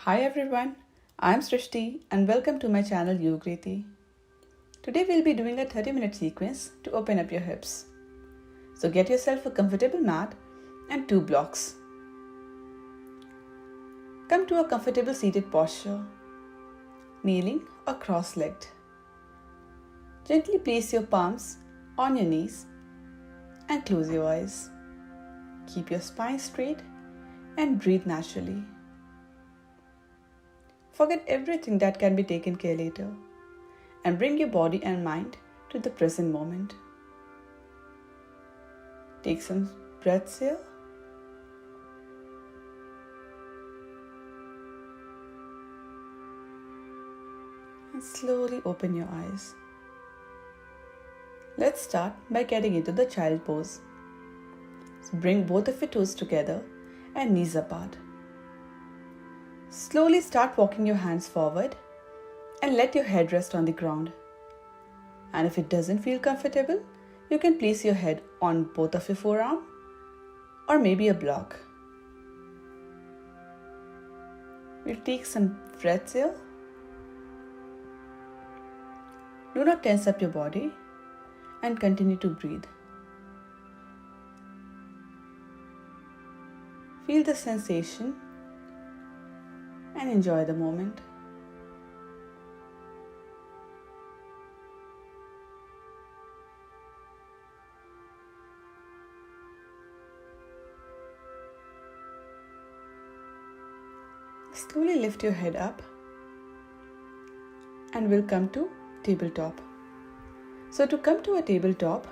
Hi everyone, I'm Srishti and welcome to my channel Yogriti. Today we'll be doing a 30-minute sequence to open up your hips. So get yourself a comfortable mat and 2 blocks. Come to a comfortable seated posture, kneeling or cross-legged. Gently place your palms on your knees and close your eyes. Keep your spine straight and breathe naturally. Forget everything that can be taken care later and bring your body and mind to the present moment. Take some breaths here. And slowly open your eyes. Let's start by getting into the child pose. So bring both of your toes together and knees apart. Slowly start walking your hands forward and let your head rest on the ground. And if it doesn't feel comfortable, you can place your head on both of your forearms or maybe a block. We'll take some breaths here. Do not tense up your body and continue to breathe. Feel the sensation and enjoy the moment. Slowly lift your head up and we'll come to tabletop. So to come to a tabletop,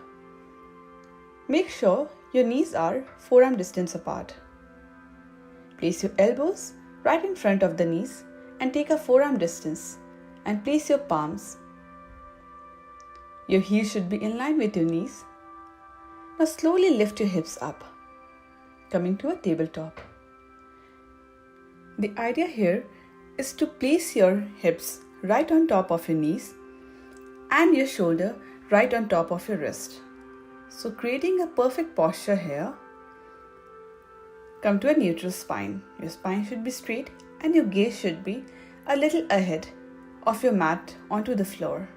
make sure your knees are forearm distance apart. Place your elbows right in front of the knees and take a forearm distance and place your palms. Your heels should be in line with your knees. Now slowly lift your hips up, coming to a tabletop. The idea here is to place your hips right on top of your knees and your shoulder right on top of your wrist. So creating a perfect posture here. Come to a neutral spine. Your spine should be straight and your gaze should be a little ahead of your mat onto the floor.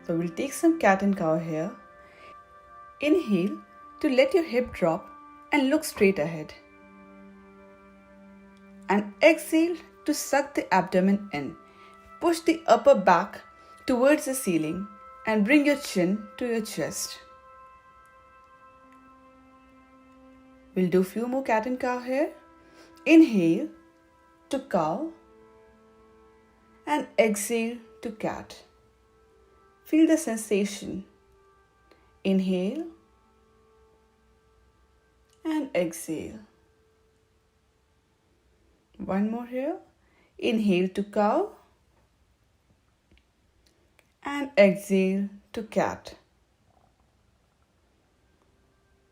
So we'll take some cat and cow here. Inhale to let your hip drop and look straight ahead. And exhale to suck the abdomen in. Push the upper back towards the ceiling and bring your chin to your chest. We'll do a few more cat and cow here. Inhale to cow and exhale to cat. Feel the sensation. Inhale and exhale. One more here. Inhale to cow and exhale to cat.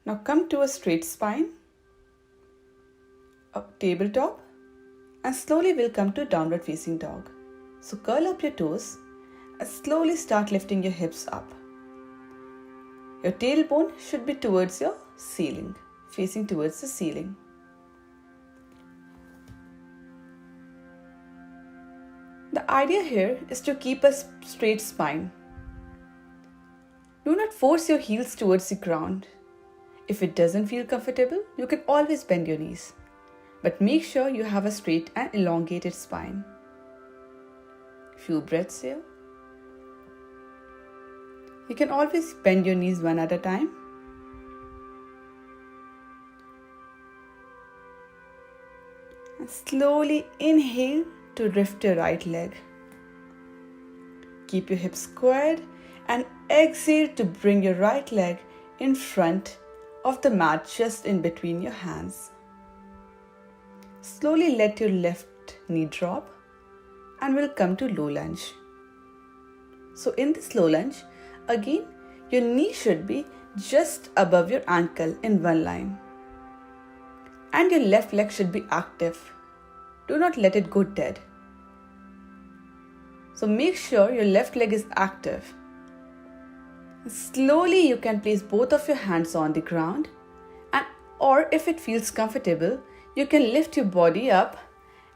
Now come to a straight spine, a tabletop, and slowly we'll come to downward facing dog. So curl up your toes and slowly start lifting your hips up. Your tailbone should be towards your ceiling, facing towards the ceiling. The idea here is to keep a straight spine. Do not force your heels towards the ground. If it doesn't feel comfortable, you can always bend your knees. But make sure you have a straight and elongated spine. Few breaths here. You can always bend your knees one at a time. And slowly inhale to lift your right leg. Keep your hips squared and exhale to bring your right leg in front of the mat, just in between your hands. Slowly let your left knee drop and we'll come to low lunge. So in this low lunge, again your knee should be just above your ankle in one line. And your left leg should be active. Do not let it go dead. So make sure your left leg is active. Slowly you can place both of your hands on the ground, and or if it feels comfortable, you can lift your body up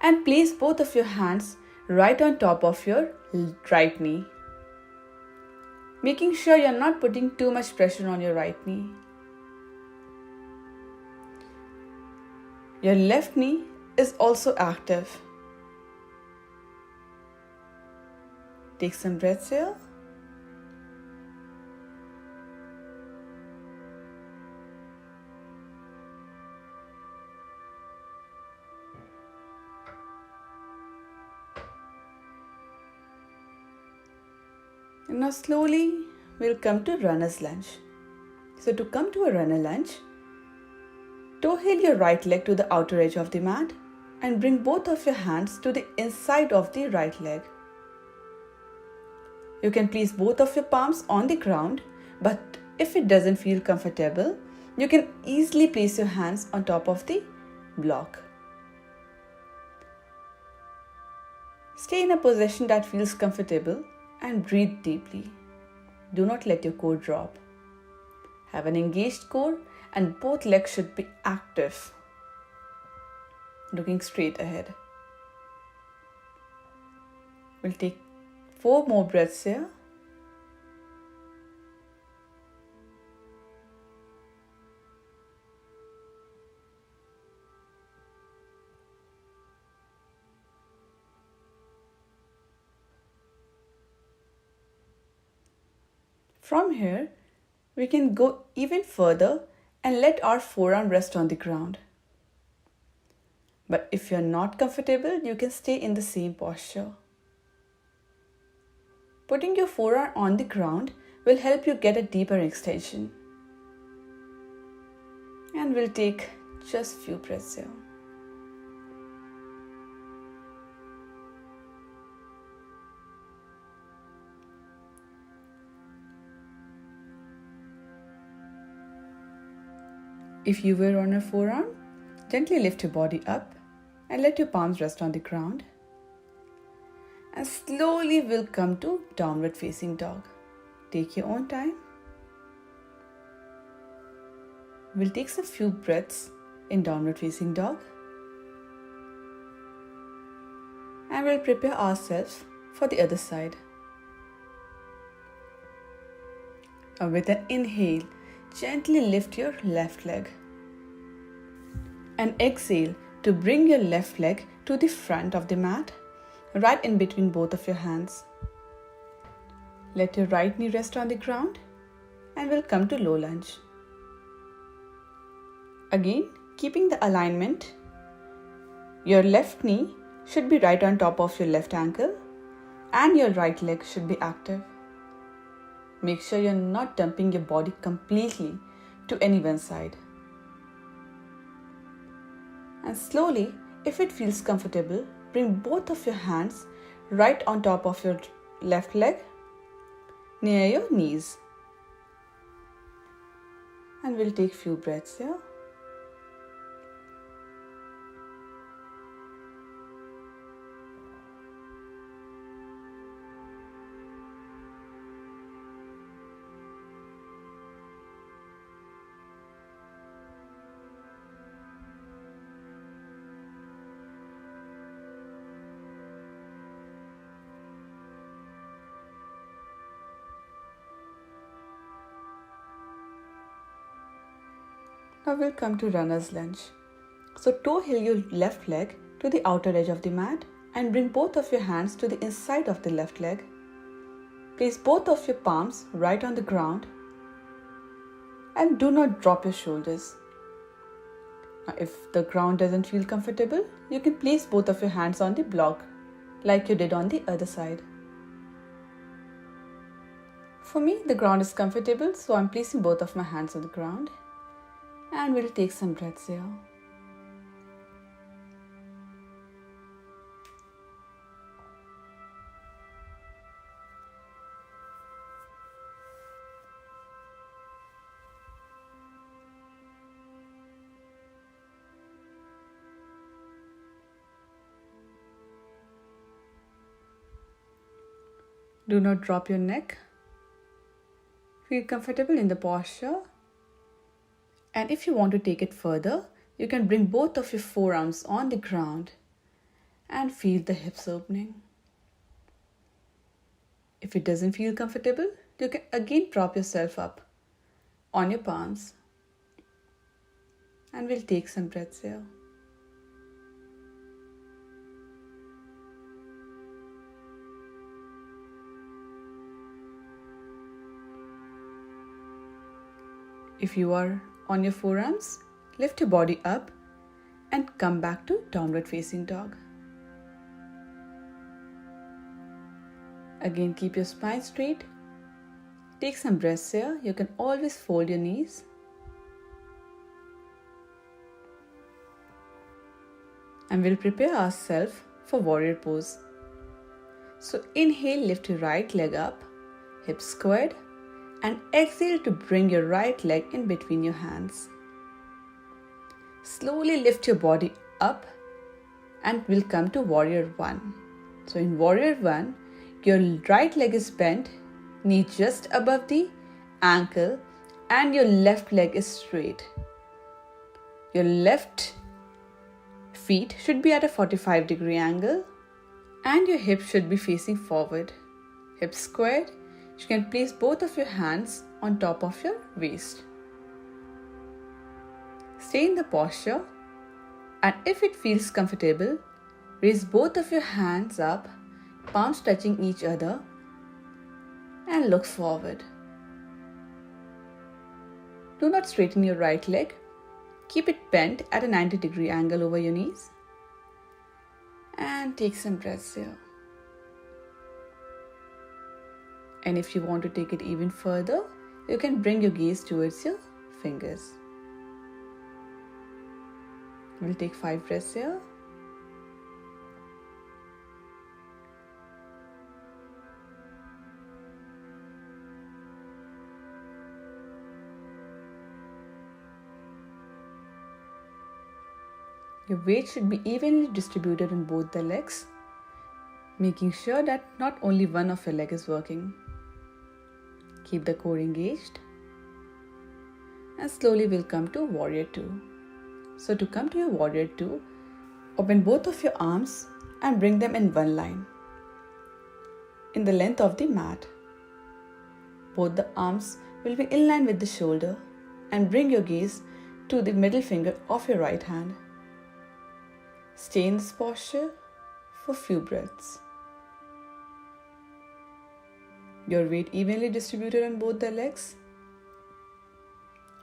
And place both of your hands right on top of your right knee, making sure you're not putting too much pressure on your right knee. Your left knee is also active. Take some breaths here. And now slowly we'll come to runner's lunge. So to come to a runner lunge, toe heel your right leg to the outer edge of the mat and bring both of your hands to the inside of the right leg. You can place both of your palms on the ground, but if it doesn't feel comfortable, you can easily place your hands on top of the block. Stay in a position that feels comfortable and breathe deeply. Do not let your core drop. Have an engaged core and both legs should be active, looking straight ahead. We'll take 4 more breaths here. From here, we can go even further and let our forearm rest on the ground. But if you're not comfortable, you can stay in the same posture. Putting your forearm on the ground will help you get a deeper extension. And we'll take just few breaths here. If you were on a forearm, gently lift your body up and let your palms rest on the ground. And slowly we'll come to downward facing dog. Take your own time. We'll take some few breaths in downward facing dog. And we'll prepare ourselves for the other side. With an inhale, gently lift your left leg. And exhale to bring your left leg to the front of the mat, right in between both of your hands. Let your right knee rest on the ground and we'll come to low lunge. Again, keeping the alignment, your left knee should be right on top of your left ankle and your right leg should be active. Make sure you're not dumping your body completely to any one side. And slowly, if it feels comfortable, bring both of your hands right on top of your left leg, near your knees. And we'll take few breaths here. Now we'll come to runner's lunge. So toe heel your left leg to the outer edge of the mat and bring both of your hands to the inside of the left leg. Place both of your palms right on the ground and do not drop your shoulders. Now, if the ground doesn't feel comfortable, you can place both of your hands on the block like you did on the other side. For me, the ground is comfortable, so I'm placing both of my hands on the ground. And we'll take some breaths here. Do not drop your neck. Feel comfortable in the posture. And if you want to take it further, you can bring both of your forearms on the ground and feel the hips opening. If it doesn't feel comfortable, you can again prop yourself up on your palms, and we'll take some breaths here. If you are on your forearms, lift your body up and come back to downward facing dog. Again, keep your spine straight. Take some breaths here. You can always fold your knees. And we'll prepare ourselves for warrior pose. So inhale, lift your right leg up, hips squared, and exhale to bring your right leg in between your hands. Slowly lift your body up and we'll come to warrior one. So in warrior one, your right leg is bent, knee just above the ankle, and your left leg is straight. Your left feet should be at a 45-degree angle and your hips should be facing forward. Hips squared. You can place both of your hands on top of your waist. Stay in the posture, and if it feels comfortable, raise both of your hands up, palms touching each other, and look forward. Do not straighten your right leg. Keep it bent at a 90-degree angle over your knees. And take some breaths here. And if you want to take it even further, you can bring your gaze towards your fingers. We'll take 5 breaths here. Your weight should be evenly distributed on both the legs, making sure that not only one of your leg is working. Keep the core engaged. And slowly we'll come to warrior two. So to come to your warrior two, open both of your arms and bring them in one line, in the length of the mat. Both the arms will be in line with the shoulder, and bring your gaze to the middle finger of your right hand. Stay in this posture for few breaths. Your weight evenly distributed on both the legs.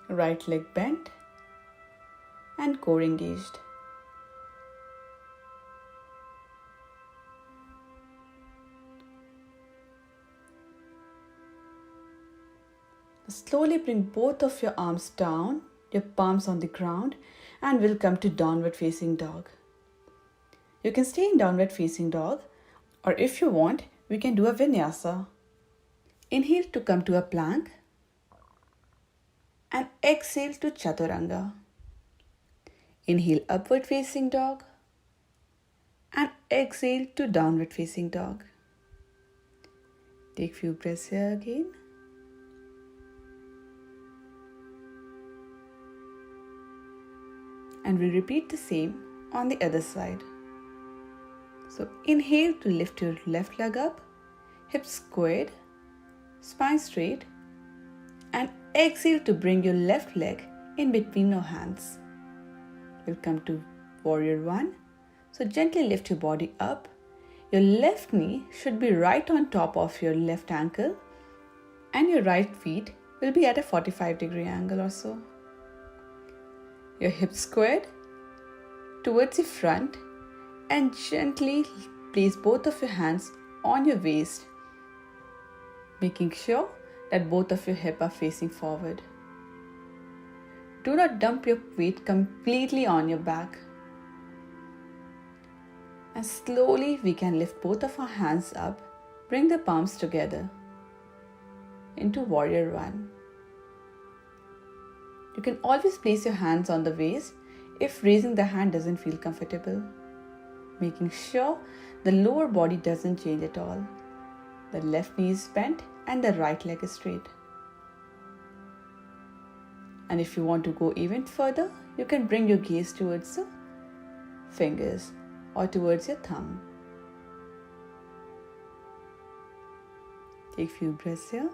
Right leg bent and core engaged. Slowly bring both of your arms down, your palms on the ground, and we'll come to downward facing dog. You can stay in downward facing dog, or if you want, we can do a vinyasa. Inhale to come to a plank and exhale to chaturanga. Inhale upward facing dog and exhale to downward facing dog. Take few breaths here again. And we'll repeat the same on the other side. So inhale to lift your left leg up, hips squared, spine straight, and exhale to bring your left leg in between your hands. We'll come to warrior one. So gently lift your body up. Your left knee should be right on top of your left ankle, and your right feet will be at a 45-degree angle or so. Your hips squared towards the front, and gently place both of your hands on your waist, making sure that both of your hips are facing forward. Do not dump your weight completely on your back. And slowly we can lift both of our hands up, bring the palms together into warrior one. You can always place your hands on the waist if raising the hand doesn't feel comfortable, making sure the lower body doesn't change at all. The left knee is bent and the right leg is straight. And if you want to go even further, you can bring your gaze towards the fingers or towards your thumb. Take few breaths here.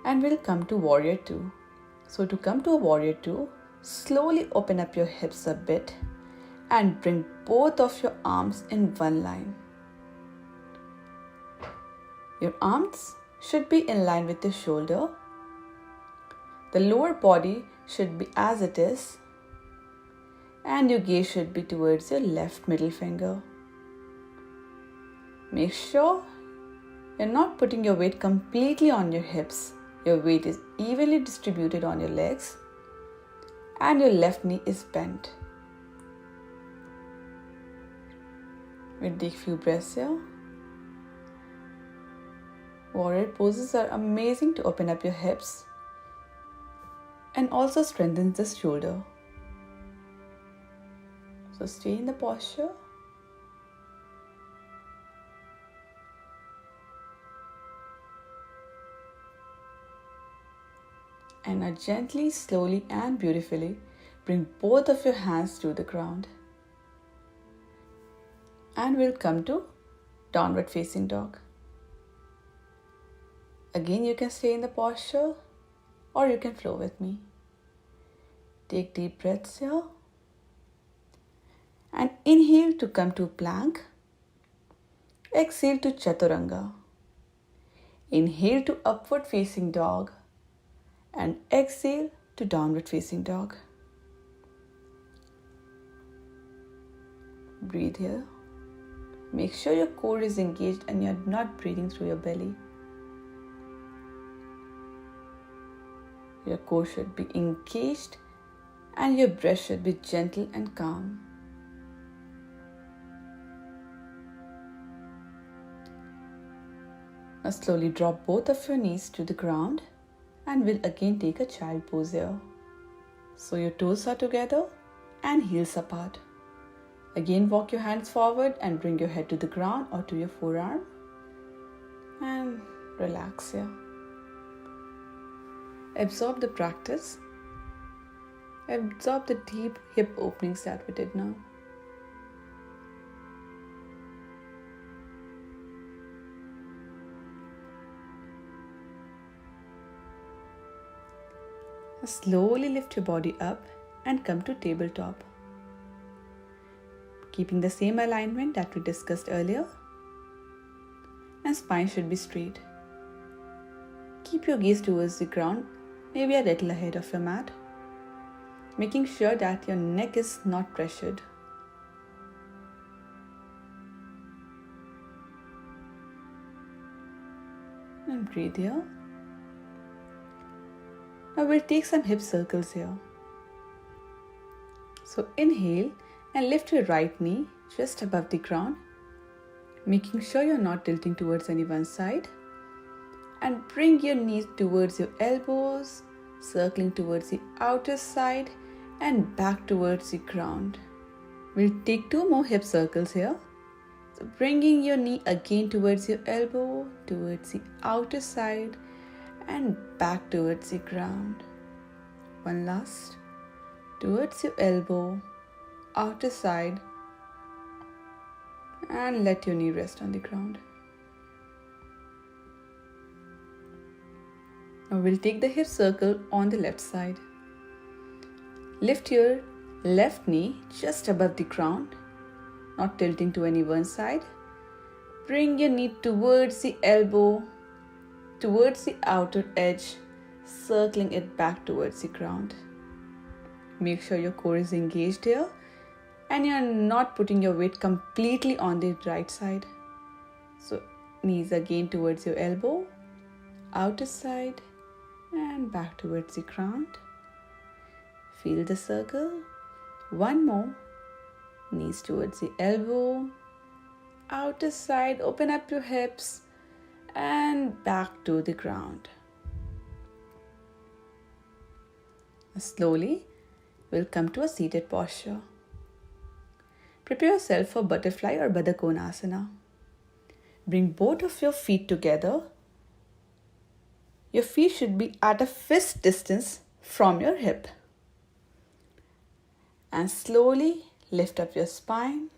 And we'll come to Warrior 2. So to come to a Warrior 2, slowly open up your hips a bit and bring both of your arms in one line. Your arms should be in line with your shoulder. The lower body should be as it is, and your gaze should be towards your left middle finger. Make sure you're not putting your weight completely on your hips. Your weight is evenly distributed on your legs and your left knee is bent. We'll take a few breaths here. Warrior poses are amazing to open up your hips and also strengthens the shoulder. So stay in the posture. And now gently, slowly and beautifully bring both of your hands to the ground. And we'll come to downward facing dog. Again, you can stay in the posture or you can flow with me. Take deep breaths here. And inhale to come to plank. Exhale to chaturanga. Inhale to upward facing dog. And exhale to downward facing dog. Breathe here. Make sure your core is engaged and you're not breathing through your belly. Your core should be engaged and your breath should be gentle and calm. Now slowly drop both of your knees to the ground. And we'll again take a child pose here. So your toes are together and heels apart. Again walk your hands forward and bring your head to the ground or to your forearm. And relax here. Absorb the practice. Absorb the deep hip openings that we did now. Slowly lift your body up and come to tabletop. Keeping the same alignment that we discussed earlier. And spine should be straight. Keep your gaze towards the ground, maybe a little ahead of your mat. Making sure that your neck is not pressured. And breathe here. Now we'll take some hip circles here. So inhale and lift your right knee just above the ground, making sure you're not tilting towards any one side. And bring your knees towards your elbows, circling towards the outer side and back towards the ground. We'll take 2 more hip circles here. So bringing your knee again towards your elbow, towards the outer side and back towards the ground. One last. Towards your elbow, outer side, and let your knee rest on the ground. Now we'll take the hip circle on the left side. Lift your left knee just above the ground, not tilting to any one side. Bring your knee towards the elbow, towards the outer edge, circling it back towards the ground. Make sure your core is engaged here and you're not putting your weight completely on the right side. So knees again towards your elbow, outer side and back towards the ground. Feel the circle. One more. Knees towards the elbow, outer side, open up your hips and back to the ground. Slowly, we'll come to a seated posture. Prepare yourself for butterfly or Baddha Konasana. Bring both of your feet together. Your feet should be at a fist distance from your hip. And slowly lift up your spine.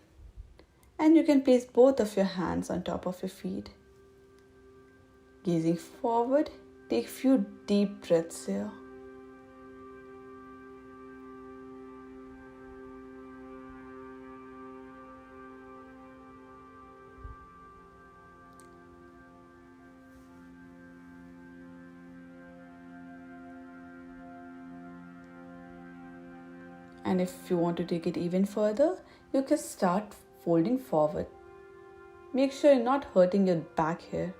And you can place both of your hands on top of your feet. Gazing forward, take few deep breaths here. And if you want to take it even further, you can start folding forward. Make sure you're not hurting your back here.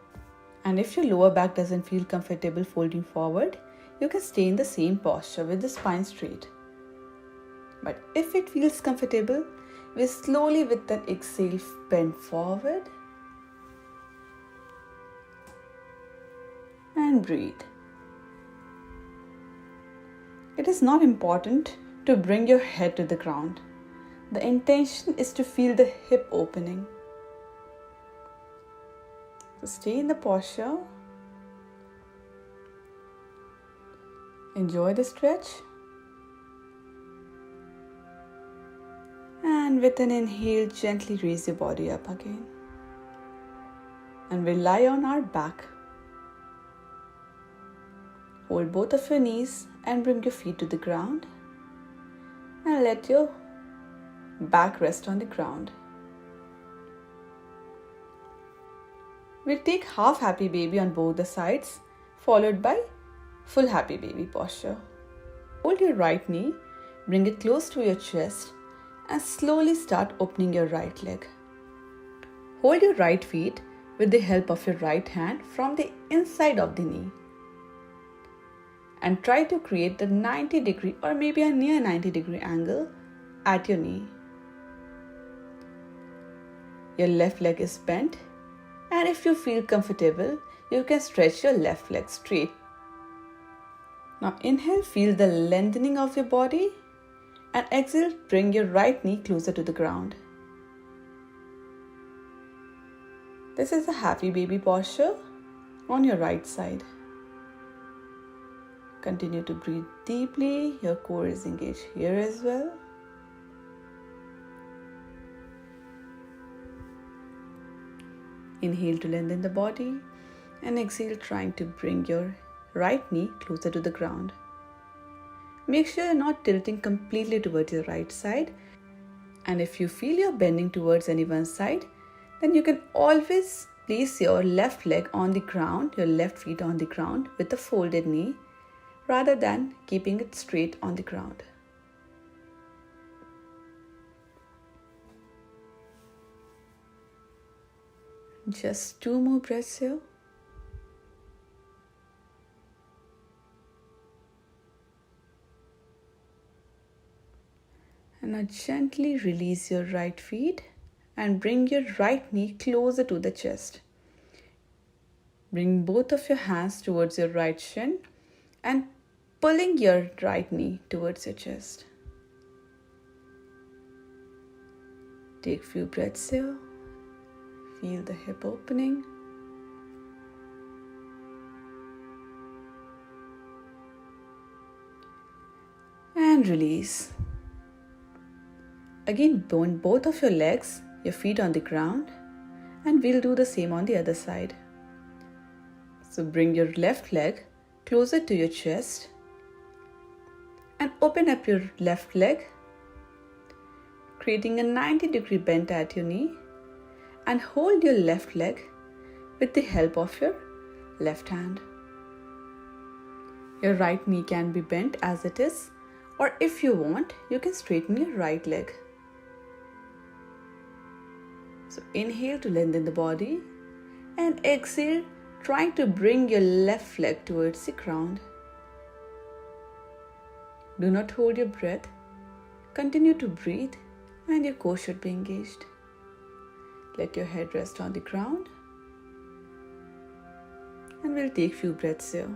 And if your lower back doesn't feel comfortable folding forward, you can stay in the same posture with the spine straight. But if it feels comfortable, we slowly with an exhale bend forward and breathe. It is not important to bring your head to the ground. The intention is to feel the hip opening. So stay in the posture. Enjoy the stretch. And with an inhale, gently raise your body up again. And we'll lie on our back. Hold both of your knees and bring your feet to the ground. And let your back rest on the ground. We'll take half happy baby on both the sides, followed by full happy baby posture. Hold your right knee, bring it close to your chest, and slowly start opening your right leg. Hold your right feet with the help of your right hand from the inside of the knee. And try to create the 90-degree or maybe a near 90-degree angle at your knee. Your left leg is bent, and if you feel comfortable, you can stretch your left leg straight. Now inhale, feel the lengthening of your body, and exhale, bring your right knee closer to the ground. This is a happy baby posture on your right side. Continue to breathe deeply. Your core is engaged here as well. Inhale to lengthen the body and exhale, trying to bring your right knee closer to the ground. Make sure you're not tilting completely towards your right side. And if you feel you're bending towards any one side, then you can always place your left leg on the ground, your left feet on the ground with a folded knee, rather than keeping it straight on the ground. Just 2 more breaths here. And now gently release your right feet and bring your right knee closer to the chest. Bring both of your hands towards your right shin and pulling your right knee towards your chest. Take few breaths here. Feel the hip opening. And release. Again, bend both of your legs, your feet on the ground, and we'll do the same on the other side. So bring your left leg closer to your chest and open up your left leg, creating a 90-degree bend at your knee, and hold your left leg with the help of your left hand. Your right knee can be bent as it is, or if you want, you can straighten your right leg. So inhale to lengthen the body and exhale, trying to bring your left leg towards the ground. Do not hold your breath. Continue to breathe and your core should be engaged. Let your head rest on the ground and we'll take few breaths here.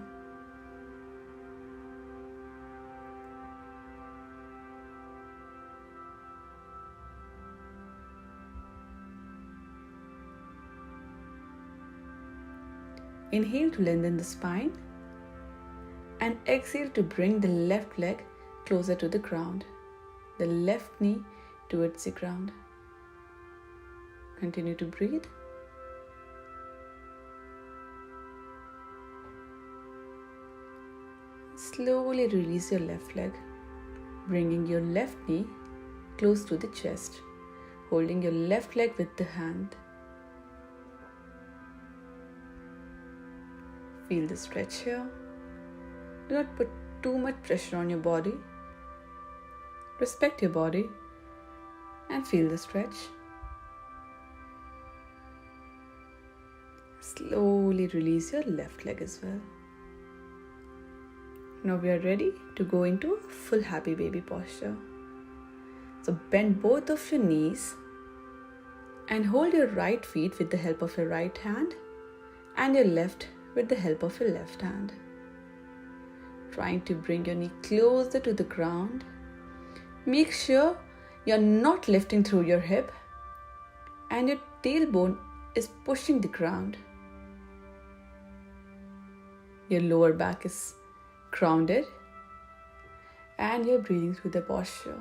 Inhale to lengthen the spine and exhale to bring the left leg closer to the ground, the left knee towards the ground. Continue to breathe. Slowly release your left leg, bringing your left knee close to the chest, holding your left leg with the hand. Feel the stretch here. Do not put too much pressure on your body. Respect your body and feel the stretch. Slowly release your left leg as well. Now we are ready to go into full happy baby posture. So bend both of your knees and hold your right feet with the help of your right hand and your left with the help of your left hand. Trying to bring your knee closer to the ground. Make sure you're not lifting through your hip and your tailbone is pushing the ground. Your lower back is grounded and you're breathing through the posture,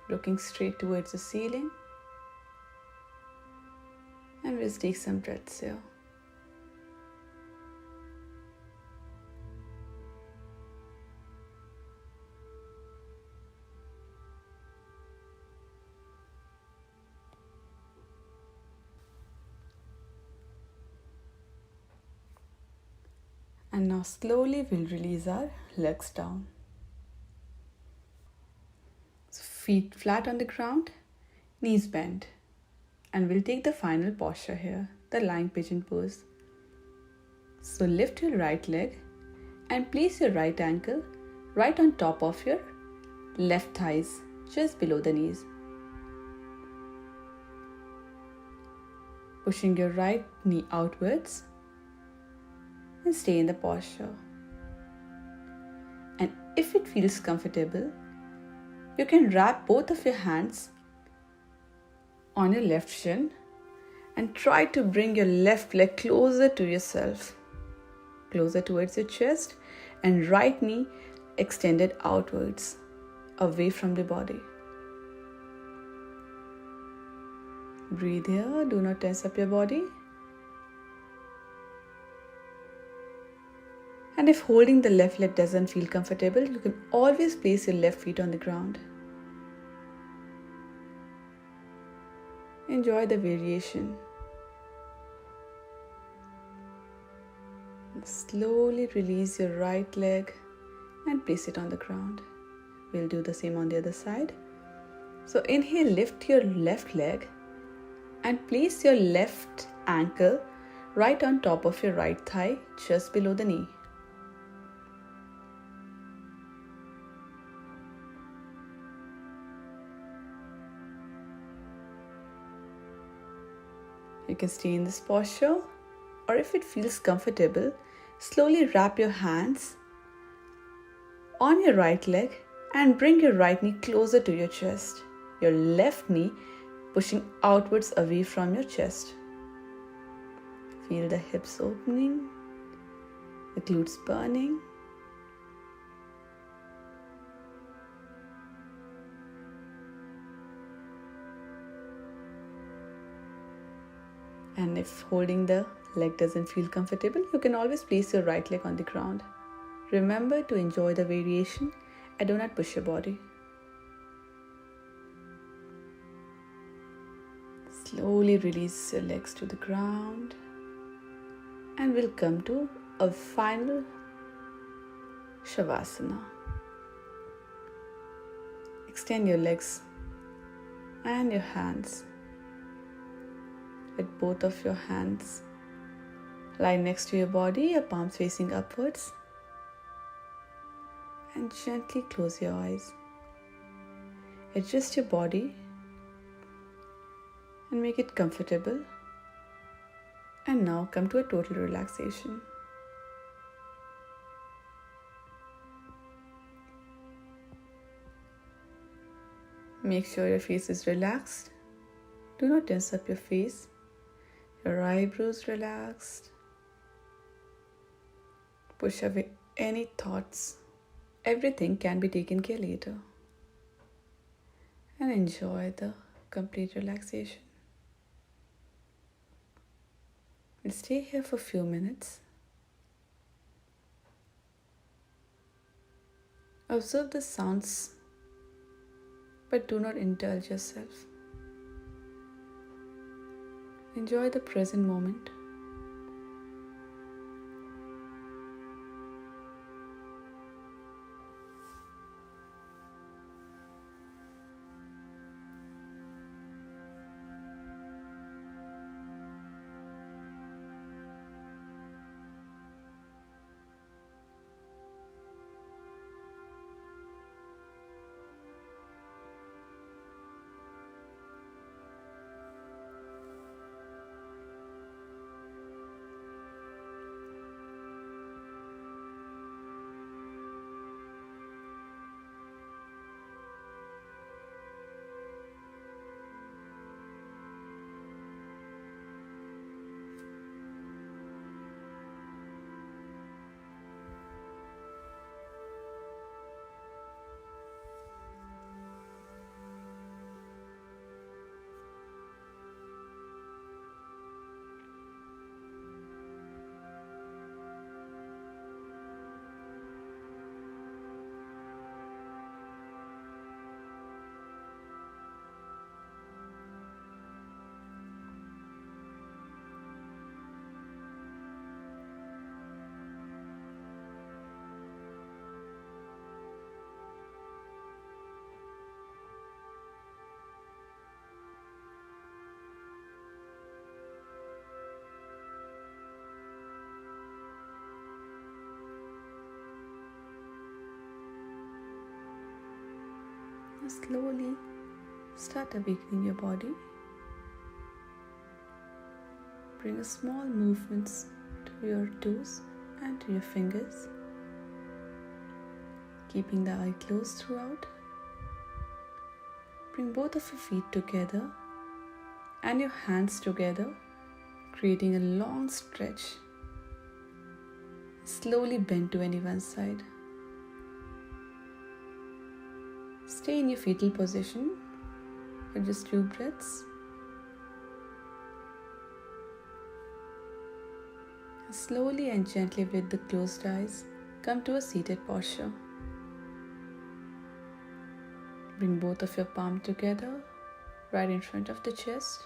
looking straight towards the ceiling. And we'll take some breaths here. And now slowly we'll release our legs down. So feet flat on the ground, knees bent. And we'll take the final posture here, the lying pigeon pose. So lift your right leg and place your right ankle right on top of your left thighs, just below the knees. Pushing your right knee outwards. And stay in the posture. And if it feels comfortable, you can wrap both of your hands on your left shin and try to bring your left leg closer to yourself, closer towards your chest, and right knee extended outwards, away from the body. Breathe here, do not tense up your body. And if holding the left leg doesn't feel comfortable, you can always place your left feet on the ground. Enjoy the variation. Slowly release your right leg and place it on the ground. We'll do the same on the other side. So inhale, lift your left leg and place your left ankle right on top of your right thigh, just below the knee. You can stay in this posture, or if it feels comfortable, slowly wrap your hands on your right leg and bring your right knee closer to your chest. Your left knee pushing outwards away from your chest. Feel the hips opening, the glutes burning. And if holding the leg doesn't feel comfortable, you can always place your right leg on the ground. Remember to enjoy the variation and do not push your body. Slowly release your legs to the ground and we'll come to a final Shavasana. Extend your legs and your hands. Let both of your hands lie next to your body, your palms facing upwards. And gently close your eyes. Adjust your body and make it comfortable. And now come to a total relaxation. Make sure your face is relaxed. Do not tense up your face. Your eyebrows relaxed. Push away any thoughts. Everything can be taken care later. And enjoy the complete relaxation. We'll stay here for a few minutes. Observe the sounds, but do not indulge yourself. Enjoy the present moment. Now slowly start awakening your body. Bring a small movements to your toes and to your fingers, keeping the eye closed throughout. Bring both of your feet together and your hands together, creating a long stretch. Slowly bend to any one side. Stay in your fetal position for just 2 breaths. Slowly and gently with the closed eyes, come to a seated posture. Bring both of your palms together, right in front of the chest.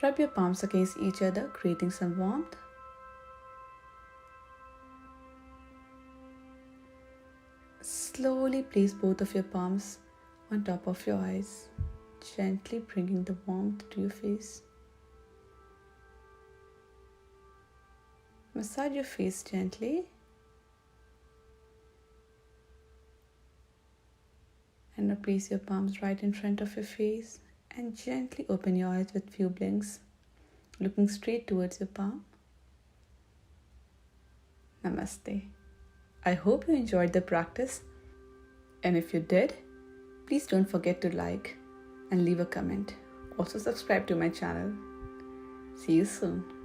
Rub your palms against each other, creating some warmth. Slowly place both of your palms on top of your eyes, gently bringing the warmth to your face. Massage your face gently and now place your palms right in front of your face and gently open your eyes with few blinks, looking straight towards your palm. Namaste. I hope you enjoyed the practice, and if you did, please don't forget to like and leave a comment. Also subscribe to my channel. See you soon.